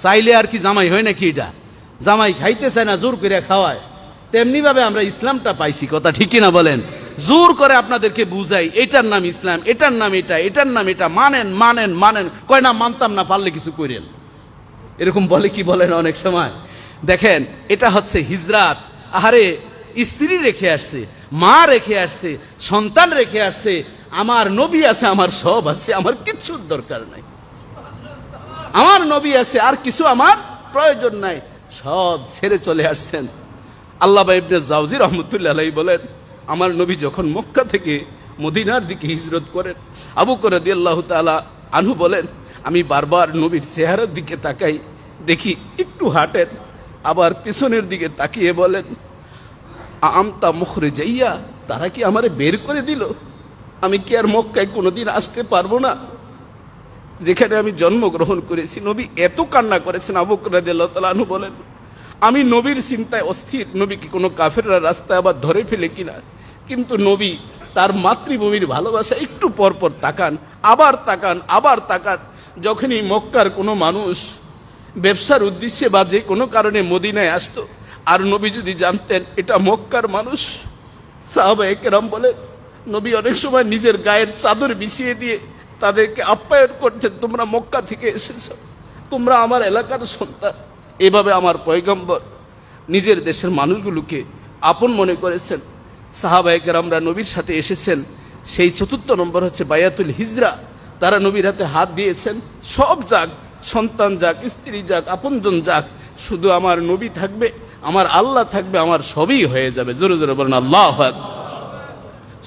চাইলে আর কি জামাই হয় নাকি? এটা জামাই খাইতে চায় না, জোর করে খাওয়ায়। তেমনি ভাবে আমরা ইসলামটা পাইছি, কথা ঠিক কিনা বলেন? জোর করে আপনাদেরকে বুঝাই এটার নাম ইসলাম, এটার নাম এটা, এটার নাম এটা, মানেন মানেন মানেন, কয় না মানতাম না, পারলে কিছু করেন, এরকম বলে কি বলেন অনেক সময়। দেখেন, এটা হচ্ছে হিজরাত। আহারে, স্ত্রী রেখে আসছে, মা রেখে আসছে, সন্তান রেখে আসছে, আমার নবী আছে, আমার সব আছে, আমার কিচ্ছুর দরকার নাই, আমার নবী আছে, আর কিছু আমার প্রয়োজন নাই, সব ছেড়ে চলে আসছেন। আল্লামা ইবনে জাওজি রহমতুল্লাহ আলাইহি বলেন, আমার নবী যখন মক্কা থেকে মদিনার দিকে হিজরত করেন, আবু বকর রাদিয়াল্লাহু তাআলা আনহু বলেন, আমি বারবার নবীর চেহারার দিকে তাকাই, দেখি একটু হাঁটেন, আবার পিছনের দিকে তাকিয়ে বলেন, আমতা মুখরিজাইয়া, তারা কি আমারে বের করে দিল? আমি কি আর মক্কায় কোনোদিন আসতে পারবো না, যেখানে আমি জন্মগ্রহণ করেছি? নবী এত কান্না করেছেন। আবু বকর রাদিয়াল্লাহু তাআলা আনহু বলেন, আমি নবীর চিন্তায় অস্থির, নবী কি কোনো কাফেররা রাস্তায় আবার ধরে ফেলে কিনা। কিন্তু নবী তার মাতৃভূমির ভালোবাসা একটু পরপর তাকান, আবার তাকান, আবার তাকান। যখনই মক্কার কোনো মানুষ ব্যবসার উদ্দেশ্যে বা যে কোনো কারণে মদিনায় আসতো, আর নবী যদি জানতেন এটা মক্কার মানুষ, সাহাবায়ে কেরাম বলেন, নবী অনেক সময় নিজের গায়ের চাদর বিছিয়ে দিয়ে তাদেরকে আপ্যায়ন করতেন, তোমরা মক্কা থেকে এসেছো, তোমরা আমার এলাকার সন্তান। এভাবে আমার পয়গম্বর নিজের দেশের মানুষগুলোকে আপন মনে করেছেন। সাহাবায়ে কেরামরা নবীর সাথে এসেছেন। সেই 4 নম্বর হচ্ছে বায়াতুল হিজরা, তারা নবীর হাতে হাত দিয়েছেন, সব যাক, সন্তান যাক, স্ত্রী যাক, আপনজন যাক, শুধু আমার নবী থাকবে, আমার আল্লাহ থাকবে, আমার সবই হয়ে যাবে। জোরে জোরে বলেন আল্লাহু আকবার।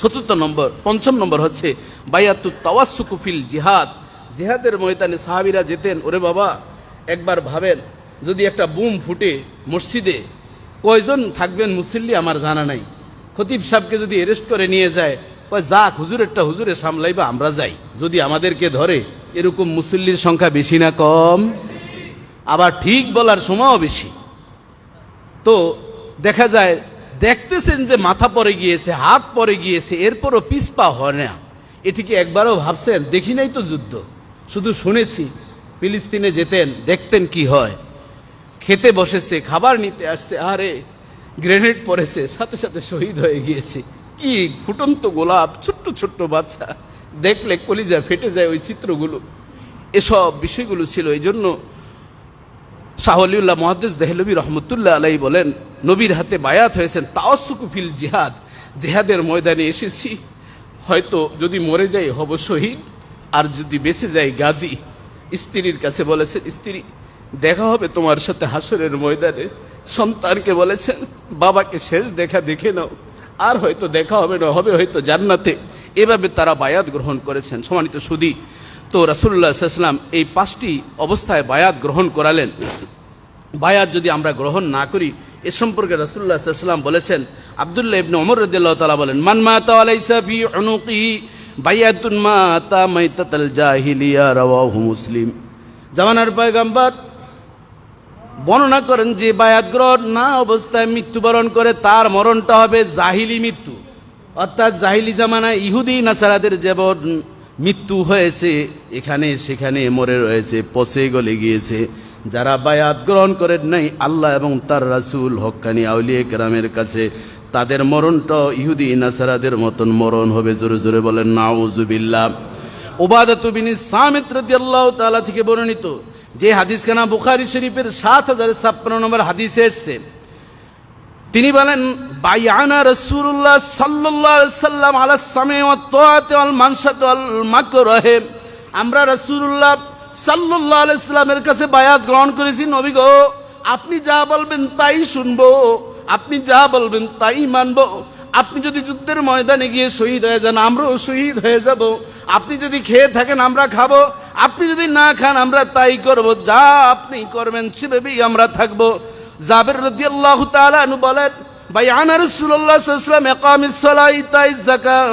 4 নম্বর। 5 নম্বর হচ্ছে বায়াতুত তাওয়াসসুক ফিল জিহাদ, জিহাদের ময়দানে সাহাবীরা যেতেন। ওরে বাবা, একবার ভাবেন, যদি একটা বুম ফুটে মসজিদে, কয়জন থাকবেন মুসল্লি আমার জানা নাই, খতিব সাহেবকে যদি অ্যারেস্ট করে নিয়ে যায়, কয় যাক হুজুরেরটা হুজুরে সামলাইবা, আমরা যাই, যদি আমাদেরকে ধরে। এরকম মুসল্লির সংখ্যা বেশি না কম? আবার ঠিক বলার সময়ও বেশি। তো দেখা যায়, দেখতেছেন যে মাথা পড়ে গিয়েছে, হাত পড়ে গিয়েছে, এরপরও পিছপা হয় না। এটিকে একবারও ভাবছেন? দেখি নাই তো যুদ্ধ, শুধু শুনেছি। ফিলিস্তিনে যেতেন, দেখতেন কি হয়। খেতে বসেছে, খাবার নিতে আসছে, আরে গ্রেনেড পড়েছে, সাথে সাথে শহীদ হয়ে গিয়েছে। কি ফুটন্ত গোলাপ, ছোট্ট ছোট্ট বাচ্চা, দেখলে কলিজা ফেটে যায় ওই চিত্রগুলো। এসব বিষয়গুলো ছিল। এই জন্য শাহ ওয়ালিউল্লাহ মুহাদ্দিস দেহলভী রহমতুল্লাহ আলাইহি বলেন, নবীর হাতে বায়াত হয়েছেন তাওয়াসসুক ফিল জিহাদ, জিহাদের ময়দানে এসেছি, হয়তো যদি মরে যাই হব শহীদ, আর যদি বেঁচে যাই গাজী। স্ত্রীর কাছে বলেছেন, স্ত্রী দেখা হবে তোমার সাথে হাসরের ময়দানে। সন্তানকে বলেছেন, বাবাকে শেষ দেখা দেখে নাও, আর হয়তো দেখা হবে না, হবে হয়তো জান্নাতে। এভাবে তারা বায়াত গ্রহণ করেছেন। সম্মানিত সুধী, তো রাসূলুল্লাহ সাল্লাল্লাহু আলাইহি ওয়াসাল্লাম এই 5টি অবস্থায় বায়াত গ্রহণ করালেন। বায়াত যদি আমরা গ্রহণ না করি, এ সম্পর্কে রাসূলুল্লাহ সাল্লাল্লাহু আলাইহি ওয়াসাল্লাম বলেছেন, আব্দুল্লাহ ইবনে ওমর রাদিয়াল্লাহু তাআলা বলেন, মান মাতা আলাইসা ফি উনুকিহি বায়াতুন মাতা মাইতাতাল জাহিলিয়া, রাওয়াহু মুসলিম। জামানার পয়গম্বর বর্ণনা করেন যে বায়াত গ্রহণ না অবস্থায় মৃত্যুবরণ করে তার মরণটা হবে জাহিলি মৃত্যু, অর্থাৎ জাহিলি জামানায় ইহুদি নাসারাদের যেমন মৃত্যু হয়েছে এখানে সেখানে মরে রয়েছে, পচে গলে গিয়েছে। যারা বায়াত গ্রহণ করেন নাই আল্লাহ এবং তার রাসূল হক্কানি আউলিয়া কেরামের কাছে, তাদের মরণটা ইহুদি নাসারাদের মতন মরণ হবে। জোরে জোরে বলেন নাউজুবিল্লাহ। উবাদাতু বিন সামিত রাদিয়াল্লাহু তাআলা থেকে বর্ণিত যে হাদিসখানা বুখারী শরীফের 7056 নম্বর হাদিসে এসেছে, তিনি বলেন, বায়ানা রাসূলুল্লাহ সাল্লাল্লাহু আলাইহি ওয়াসাল্লাম আলা সামি ওয়াত তাআতি ওয়াল মানশাত ওয়াল মাকরাহ। আমরা রাসূলুল্লাহ সাল্লাল্লাহু আলাইহি ওয়াসাল্লামের কাছে বায়াত গ্রহণ করেছি, নবী গো আপনি যা বলবেন তাই শুনবো, আপনি যা বলবেন তাই মানবো। আপনি যদি যুদ্ধের ময়দানে গিয়ে শহীদ হয়ে যান আমরাও শহীদ হয়ে যাব, আপনি যদি খেয়ে থাকেন আমরা খাবো, আপনি যদি না খান আমরা তাই করব, যা আপনি করবেন সেভাবেই আমরা থাকবো। জাবের রাদিয়াল্লাহু তাআলা আনহু বলেন, বায়ানা রাসূলুল্লাহ সাল্লাল্লাহু আলাইহি ওয়াসাল্লাম ইকামিস সালাতি ইতাইজ যাকাত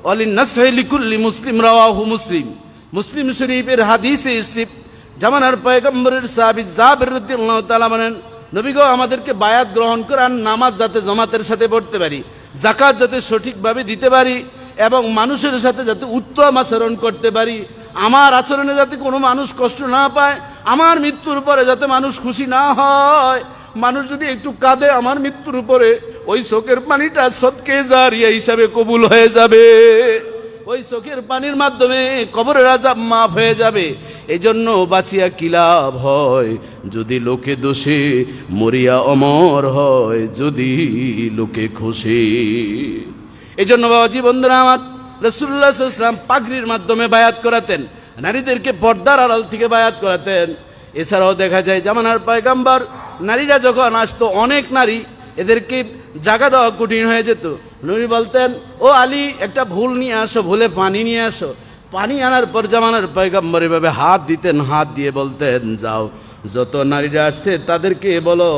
ওয়া লিন-নাসহি লিকুল্লি মুসলিম, রাওয়াহু মুসলিম। মুসলিম শরীফের হাদিসে এসেছে, জামানার পয়গম্বরের সাহাবী জাবের রাদিয়াল্লাহু তাআলা বলেন, নবী গো আমাদেরকে বায়াত গ্রহণ করান, নামাজ যাতে জামাতের সাথে পড়তে পারি, যাকাত যাতে সঠিকভাবে দিতে পারি এবং মানুষের সাথে যাতে উত্তম আচরণ করতে পারি, আমার আচরণে যাতে কোনো মানুষ কষ্ট না পায়, আমার মৃত্যুর পরে যাতে মানুষ খুশি না হয়। মানুষ যদি একটু কাঁদে আমার মৃত্যুর উপরে, ওই চোখের পানিটা সদকে জারিয়া হিসাবে কবুল হয়ে যাবে, ওই চোখের পানির মাধ্যমে কবরের আযাব মাফ হয়ে যাবে। এজন্য বাঁচিয়া কি লাভ হয় যদি লোকে দোষে মরিয়া অমর হয়, যদি লোকে খুশি। এজন্য বাবাজি বন্ধুরা আমার, রাসূলুল্লাহ সাল্লাল্লাহু আলাইহি ওয়াসাল্লাম পাগড়ির মাধ্যমে বায়াত করাতেন, নারীদেরকে পর্দার আড়াল থেকে বায়াত করাতেন। এছাড়াও দেখা যায় জামানার পয়গম্বর নারীরা যখন আসতো, অনেক নারী এদেরকে জায়গা দেওয়া কঠিন হয়ে যেত। নবী বলতেন, ও আলী একটা ভুল নিয়ে আসো, ভুলে পানি নিয়ে আসো। পানি আনার পর জামানার পয়গম্বর এভাবে হাত দিতেন, হাত দিয়ে বলতেন, যাও যত নারীরা আসছে তাদেরকে বলো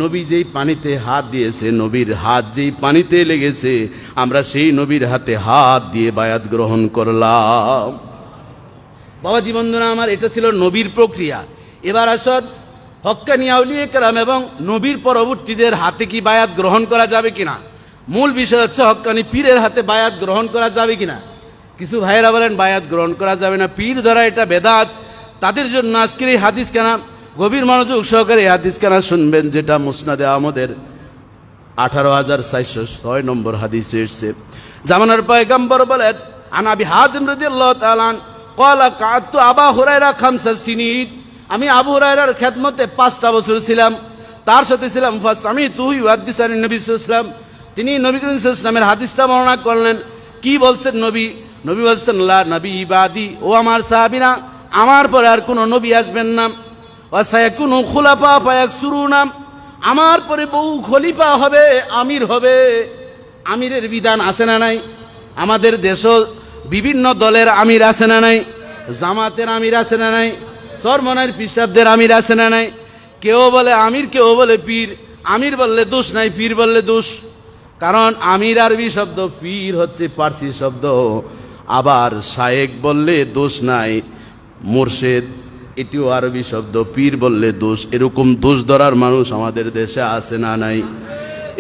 নবী যেই পানিতে হাত দিয়েছে, নবীর হাত যেই পানিতে লেগেছে, আমরা সেই নবীর হাতে হাত দিয়ে বায়াত গ্রহণ করলাম। বাবাজি বন্ধুরা আমার, এটা ছিল নবীর প্রক্রিয়া। এবার আসুন হক্কানি আউলিয়া কেরাম এবং নবীর পরবর্তীদের হাতে কি বায়াত গ্রহণ করা যাবে কিনা। মূল বিষয় হচ্ছে হক্কানি পীরের হাতে বায়াত গ্রহণ করা যাবে কিনা। কিছু ভাইয়েরা বলেন বায়াত গ্রহণ করা যাবে না, পীর ধরা এটা বেদাত। তাদের জন্য আজকের এই হাদিস কেনা গভীর মনোযোগ সহকারে এই হাদিস কেনা শুনবেন, যেটা মুসনাদে আহমদের 18406 নম্বর হাদিসে এসেছে। জামানার পয়গম্বর বলেন, আন আবি হাজিম রাদিয়াল্লাহু তাআলা ক্বালা কা'তু আবা হুরায়রা 5 সিনিন, আমি আবু হুরায়রার খেদমতে 5টা বছর ছিলাম, তার সাথে ছিলাম। ফাসামিতু ইউহাদ্দিসুন নবী সাল্লাল্লাহু আলাইহি ওয়াসাল্লাম, তিনি নবী করিম সাল্লাল্লাহু আলাইহি ওয়াসাল্লামের হাদিসটা বর্ণনা করলেন। কি বলছেন নবী? নবী বলছেন, লা নবী ইবাদি, ও আমার সাহাবীরা, আমার পরে আর কোনো নবী আসবেন না। ওয়া সায়াকুনু খুলাফা ফায়াকসুরুনা, আমার পরে বহু খলিফা হবে, আমির হবে। আমিরের বিধান আছে না নাই? আমাদের দেশও বিভিন্ন দলের আমির আছে না নাই? জামাতের আমির আছে না নাই? সরমনের পিসাবদের আমির আছে না নাই? কেউ বলে আমির, কেউ বলে পীর। আমির বললে দোষ নাই, পীর বললে দোষ। কারণ আমির আরবি শব্দ, পীর হচ্ছে ফার্সি শব্দ। আবার শায়েক বললে দোষ নাই, মুর্শেদ এটিও আরবি শব্দ, পীর বললে দোষ। এরকম দোষ ধরার মানুষ আমাদের দেশে আছে না নাই?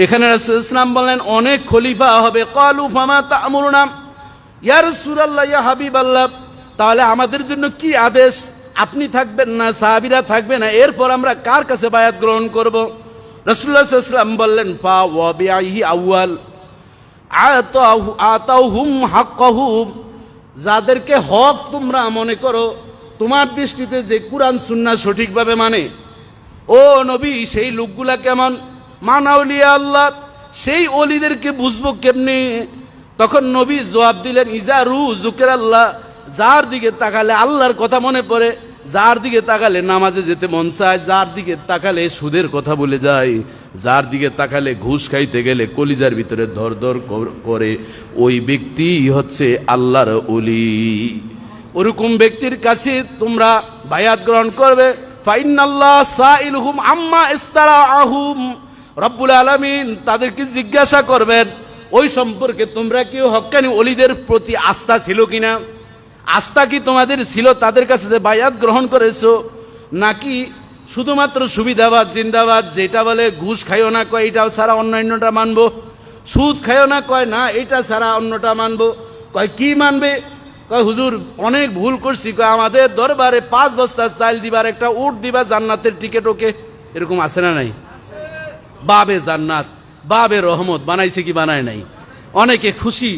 এখানে রাসূলুল্লাহ সাল্লাল্লাহু আলাইহি ওয়াসাল্লাম বললেন অনেক খলিফা হবে। ক্বালু ফামা তা'মুরুনা, ইয়া রাসূলুল্লাহ, ইয়া হাবিবাল্লাহ, তাহলে আমাদের জন্য কি আদেশ? আপনি থাকবেন না, সাহাবীরা থাকবে না, এরপর আমরা কার কাছে বায়াত গ্রহণ করব? রাসূলুল্লাহ সাল্লাল্লাহু আলাইহি ওয়াসাল্লাম বললেন, ফা ওয়াবিআহি আউয়াল আতাউহুম হাক্কাহুম, যাদেরকে হক তোমরা মনে করো, তোমার দৃষ্টিতে যে কুরআন সুন্নাহ সঠিকভাবে মানে, ও নবী সেই লোকগুলা কেমন? মান আউলিয়া আল্লাহ, সেই ওলিদেরকে বুঝবো কেমনে? তখন নবী জবাব দিলেন, ইজারু যুকিরাল্লাহ, যার দিকে তাকালে আল্লাহর কথা মনে পড়ে, যার দিকে তাকালে নামাজে যেতে মন চায়, যার দিকে তাকালে সুদের কথা বলে যায়, যার দিকে তাকালে ঘুষ খাইতে গেলে কলিজার ভিতরে ধরধর করে, ওই ব্যক্তি হচ্ছে আল্লাহর ওলি। ওরকম ব্যক্তির কাছে তোমরা বায়াত গ্রহণ করবে। ফাইনাল্লাহ সাইলুহুম আম্মা ইস্তারাআহুম, রব্বুল আলামিন তাদেরকে জিজ্ঞাসা করবেন ওই সম্পর্কে তোমরা কি হক্কানি ওলিদের প্রতি আস্থা ছিল কিনা, আস্থা কি তোমাদের ছিল তাদের কাছে যে বায়াত গ্রহণ করেছো, নাকি শুধুমাত্র সুবিধাবাদ জিন্দাবাদ, যেটা বলে ঘুষ খাইও না কয় এটা ছাড়া অন্যান্যটা মানবো, সুদ খাইও না কয় না এটা ছাড়া অন্যটা মানবো, কয় কি মানবে, কয় হুজুর অনেক ভুল করছি, কয় আমাদের দরবারে 5 বস্তা চাল দিবার একটা উট দিবা জান্নাতের টিকিট, ওকে এরকম আছে না নাই? বাবে জান্নাত বাবে রহমত বানাইছে কি বানায় নাই? অনেকে খুশি,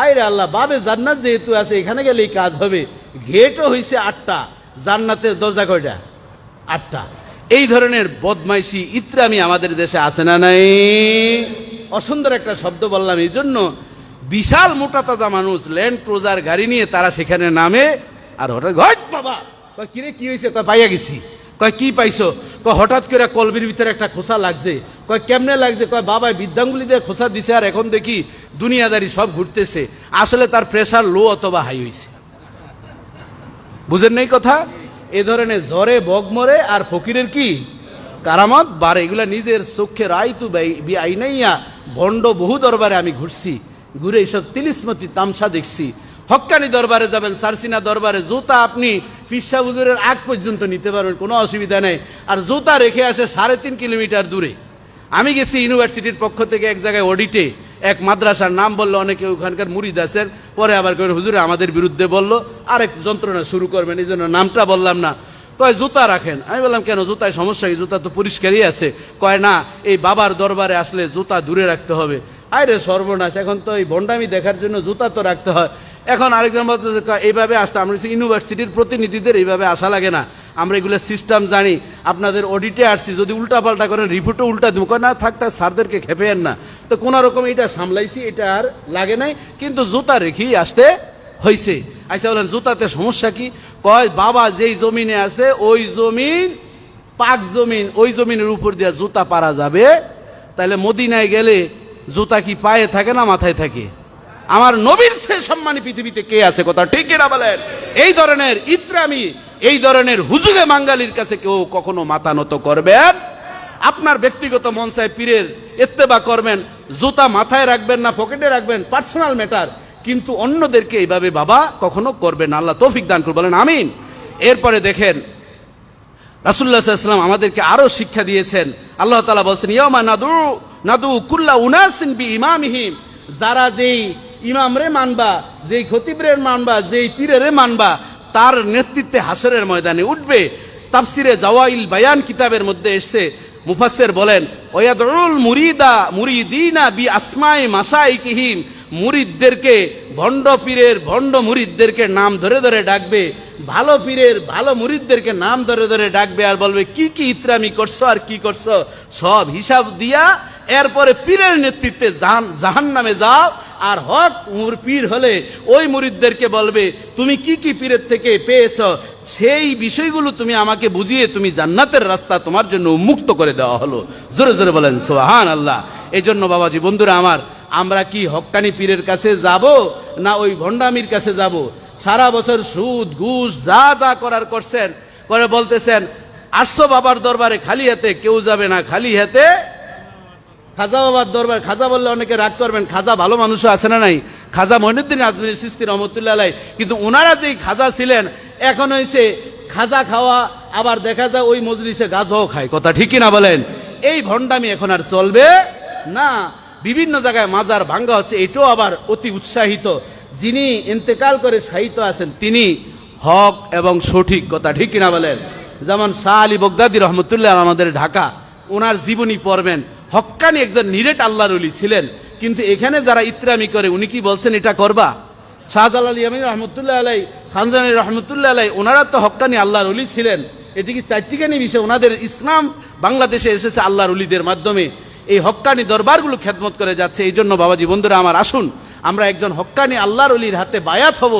আরে আল্লাহ বাবে জান্নাত যেহেতু আছে এখানে গেলেই কাজ হবে, গেটও হইছে 8টা, জান্নাতের দরজা কয়টা? 8টা। এই ধরনের বদমাইশি ইত্রামি আমাদের দেশে আছে না নাই? অসুন্দর একটা শব্দ বললাম এই জন্য, বিশাল মোটা তাজা মানুষ ল্যান্ড ক্রুজার গাড়ি নিয়ে তারা সেখানে নামে, আর হঠাৎ ঘট বাবা কয় কিরে কি হয়েছে, কয় পাইয়া গেছি, কয় কি পাইছো, কয় হঠাৎ করে কলবির ভিতরে একটা খোসা লাগছে, কয় কেমনে লাগছে, কয় বাবা বিদ্যাঙ্গুলি দিয়ে খোসা দিছে আর এখন দেখি দুনিয়াদারি সব ঘুরতেছে, আসলে তার প্রেসার লো অথবা হাই হয়েছে। বুঝেন নাই কথা? এ ধরনের জ্বরে বগ মরে আর ফকিরের কি কারামত বাড়ে, এগুলা নিজের চোখে রাইতু আইনাইয়া ভণ্ড বহু দরবারে আমি ঘুরছি, ঘুরে এইসব তিলিসমতি তামসা দেখছি। হক্কানি দরবারে যাবেন, সারসিনা দরবারে জুতা আপনি পিসা হুজুরের আগ পর্যন্ত নিতে পারবেন, কোনো অসুবিধা নেই, আর জুতা রেখে আসে 3.5 কিলোমিটার দূরে। আমি গেছি ইউনিভার্সিটির পক্ষ থেকে এক জায়গায় অডিটে, এক মাদ্রাসার নাম বললো, অনেকে ওখানকার মুরিদ আছেন, পরে আবার হুজুরে আমাদের বিরুদ্ধে বললো, আরেক যন্ত্রণা শুরু করবেন, এই জন্য নামটা বললাম না। কয় জুতা রাখেন, আমি বললাম কেন, জুতায় সমস্যা কি, জুতা তো পরিষ্কারই আছে। কয় না, এই বাবার দরবারে আসলে জুতা দূরে রাখতে হবে। আরে সর্বনাশ, এখন তো এই ভণ্ডামি দেখার জন্য জুতা তো রাখতে হয়। এখন আরেকজন বলতেছে এইভাবে আসতে, আমরা ইউনিভার্সিটির প্রতিনিধিদের এইভাবে আসা লাগে না, আমরা এগুলো সিস্টেম জানি, আপনাদের অডিটে আসছি, যদি উল্টাপাল্টা করেন রিপোর্টও উল্টা দিব। কয় না থাক, স্যারদেরকে খেপেন না। তো কোন রকম এটা সামলাইছি, এটা আর লাগে নাই, কিন্তু জুতা রেখেই আসতে হয়েছে। আচ্ছা বলেন জুতাতে সমস্যা কি? কয় বাবা যেই জমিনে আছে ওই জমিন পাক জমিন, ওই জমিনের উপর দিয়ে জুতা পারা যাবে, তাহলে মদিনায় গেলে জুতা কি পায়ে থাকে না মাথায় থাকে? আমার নবীর সে সম্মানী পৃথিবীতে কে আছে? কথা ঠিক কিনা বলেন? এই ধরনের ইত্রামি, এই ধরনের হুজুগে মাঙ্গালির কাছে কেউ কখনো মাথা নত করবেন? আপনার ব্যক্তিগত মন চায় পীরের ইত্তেবা করবেন, জুতা মাথায় রাখবেন না পকেটে রাখবেন পার্সোনাল ম্যাটার, কিন্তু অন্যদেরকে এইভাবে বাবা কখনো করবেন না। আল্লাহ তৌফিক দান করুন, বলেন আমিন। এরপরে দেখেন রাসূলুল্লাহ সাল্লাল্লাহু আলাইহি ওয়াসাল্লাম আমাদেরকে আরো শিক্ষা দিয়েছেন। আল্লাহ তাআলা বলেন ইয়াউমা নাদু কুল্লা উনাসিন বিইমামিহিম, যারা যেই ইমামরে মানবা, যেই খতিবরে মানবা, যেই পীরেরে মানবা, তার নেতৃত্বে হাসরের ময়দানে উঠবে। তাফসিরে জাওয়াইল বায়ান কিতাবের মধ্যে এসেছে, মুফাসসির বলেন ওয়ায়াদউল মুরিদিনা বি আসমাই মাশাইকিহিম, মুরিদদেরকে, ভণ্ড পীরের ভণ্ড মুরিদদেরকে নাম ধরে ধরে ডাকবে, ভালো পীরের ভালো মুরিদদেরকে নাম ধরে ধরে ডাকবে, আর বলবে কি কি ইতরামি করছো আর কি করছো সব হিসাব দিয়া এরপরে পীরের নেতৃত্বে জাহান্নামে যাও। আর হক পীর হলে ওই মুরিদদেরকে বলবে তুমি কি কি পীরের থেকে পেয়েছ সেই বিষয়গুলো তুমি আমাকে বুঝিয়ে তুমি জান্নাতের রাস্তা তোমার জন্য উন্মুক্ত করে দেওয়া হলো। জোরে জোরে বলেন সুবহানাল্লাহ। এই জন্য বাবাজি বন্ধুরা আমার, আমরা কি হক্কানি পীরের কাছে যাব না ওই ভণ্ডামির কাছে যাব? সারা বছর সুদ ঘুষ যা যা করার করছেন, করে বলতেছেন আসছো বাবার দরবারে খালি হাতে, কেউ যাবে না খালি হাতে। খাজা বাবার দরবার, খাজা বললে অনেকে রাগ করবেন, খাজা ভালো মানুষও আছে না নাই? খাজা মঈনুদ্দিন আজমিরি চিশতি রহমতুল্লাহ আলাইহি, কিন্তু ওনারা যেই খাজা ছিলেন এখন হয়েছে খাজা খাওয়া, আবার দেখা যায় ওই মজলিসে গাছও খায়। কথা ঠিক কিনা বলেন? এই ভণ্ডামি এখন আর চলবে না। বিভিন্ন জায়গায় মাজার ভাঙ্গা হচ্ছে, এটাও আবার অতি উৎসাহিত। যিনি ইন্তেকাল করে শায়িত আছেন তিনি হক এবং সঠিক, কথা ঠিক কিনা বলেন? যেমন শাহ আলী বগদাদী রহমতুল্লাহ আমাদের ঢাকা, ওনার জীবনী পড়বেন, হক্কানি একজন নিরেট আল্লাহর ওলি ছিলেন, কিন্তু এখানে যারা ইত্রামি করে উনি কি বলছেন এটা করবা? শাহজালাল ইয়ামিন রহমতুল্লাহ আলাই, খানজানী রহমতুল্লাহ আলাই, ওনারা তো হক্কানি আল্লাহর ওলি ছিলেন। এটি কি চারটিখানি বিষয়? ওনাদের ইসলাম বাংলাদেশে এসেছে আল্লাহর ওলিদের মাধ্যমে, এই হক্কানি দরবারগুলো খেদমত করে যাচ্ছে। এই জন্য বাবাজি বন্ধুরা আমার, আসুন আমরা একজন হক্কানি আল্লাহর ওলির হাতে বায়াত হব।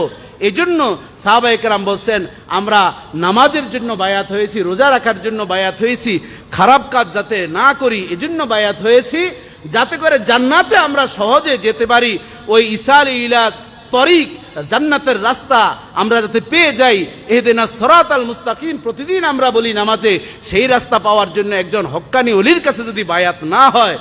এই জন্য সাহাবায়ে কেরাম বলছেন আমরা নামাজের জন্য বায়াত হয়েছি, রোজা রাখার জন্য বায়াত হয়েছি, খারাপ কাজ যাতে না করি এজন্য বায়াত হয়েছি, যাতে করে জান্নাতে আমরা সহজে যেতে পারি। ওই ইসাল ইলা তরিক, জান্নাতের রাস্তা আমরা যাতে পেয়ে যাই, ইহদিনাস সিরাতাল মুস্তাকিম প্রতিদিন আমরা বলি নামাজে, সেই রাস্তা পাওয়ার জন্য একজন হক্কানি ওলির কাছে যদি বায়াত না হয়,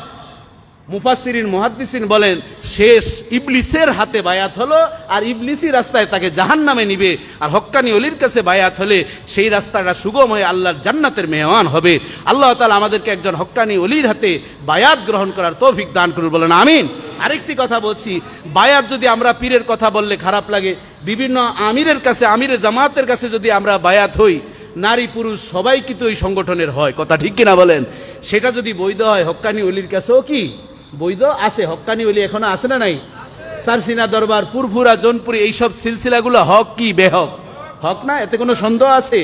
মুফাসসিরিন মুহাদ্দিসিন বলেন শেষ ইবলিসের হাতে বায়াত হলো, আর ইবলিসি রাস্তায় তাকে জাহান্নামে নিবে। আর হক্কানি ওলির কাছে বায়াত হলে সেই রাস্তাটা সুগম হয়ে আল্লাহর জান্নাতের মেহমান হবে। আল্লাহ তাআলা আমাদেরকে একজন হক্কানি ওলির হাতে বায়াত গ্রহণ করার তৌফিক দান করুন, বলেন আমিন। আরেকটি কথা বলছি, বায়াত যদি আমরা পীরের কথা বললে খারাপ লাগে, বিভিন্ন আমিরের কাছে, আমিরে জামাতের কাছে যদি আমরা বায়াত হই, নারী পুরুষ সবাই কিন্তু ওই সংগঠনের হয়, কথা ঠিক কিনা বলেন? সেটা যদি বৈধ হয়, হক্কানি ওলির কাছেও কি বৈধ আছে? হক্কানি ওলি এখনো আছে না নাই? সারসিনা দরবার, পুরফুরা, জোনপুরি, এইসব সিলসিলাগুলো হক কি বেহক? হক না, এতে কোনো সন্দেহ আছে?